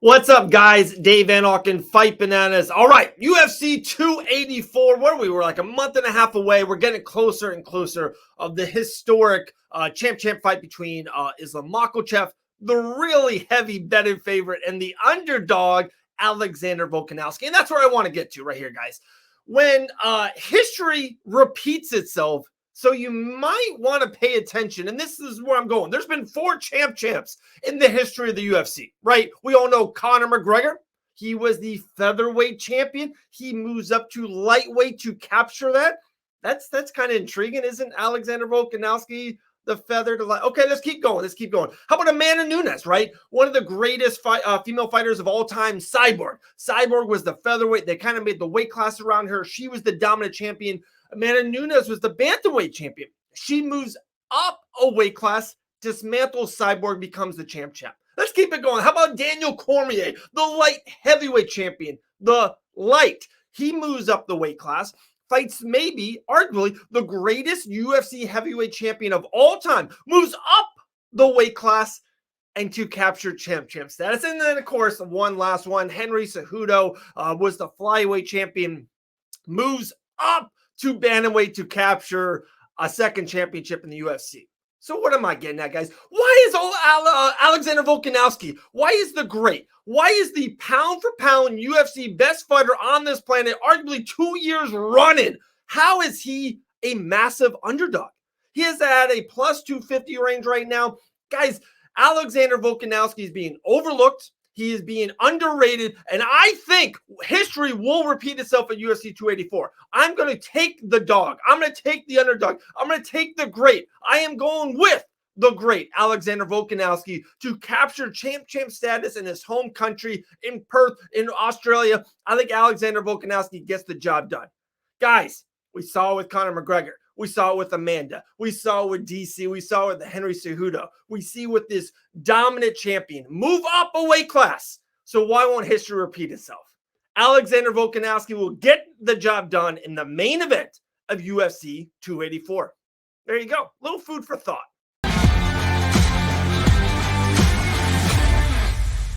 What's up, guys? Dave Van Auken, Fight Bananas. All right, UFC 284. Where we were like a month and a half away. We're getting closer and closer of the historic champ fight between Islam Makhachev, the really heavy betting favorite, and the underdog, Alexander Volkanovski. And that's where I want to get to right here, guys. When history repeats itself, so you might want to pay attention. And this is where I'm going. There's been four champs in the history of the UFC, right? We all know Conor McGregor. He was the featherweight champion. He moves up to lightweight to capture that. That's kind of intriguing. Isn't Alexander Volkanovski the feather to light? Okay, let's keep going. How about Amanda Nunes, right? One of the greatest female fighters of all time, Cyborg. Cyborg was the featherweight. They kind of made the weight class around her. She was the dominant champion. Amanda Nunes was the bantamweight champion. She moves up a weight class, dismantles Cyborg, becomes the champ. Let's keep it going. How about Daniel Cormier, the light heavyweight champion, the light? He moves up the weight class, fights maybe, arguably, the greatest UFC heavyweight champion of all time, moves up the weight class and to capture champ status. And then, of course, one last one, Henry Cejudo was the flyweight champion, moves up to bantamweight to capture a second championship in the UFC. So what am I getting at, guys? Why is Alexander Volkanovski? Why is the great? Why is the pound-for-pound UFC best fighter on this planet, arguably 2 years running? How is he a massive underdog? He is at a plus 250 range right now. Guys, Alexander Volkanovski is being overlooked. He is being underrated, and I think history will repeat itself at UFC 284. I'm going to take the dog. I'm going to take the underdog. I'm going to take the great. I am going with the great Alexander Volkanovski to capture champ status in his home country in Perth, in Australia. I think Alexander Volkanovski gets the job done. Guys, we saw it with Conor McGregor. We saw it with Amanda. We saw it with DC. We saw it with Henry Cejudo. We see with this dominant champion move up a weight class. So why won't history repeat itself? Alexander Volkanovski will get the job done in the main event of UFC 284. There you go. Little food for thought.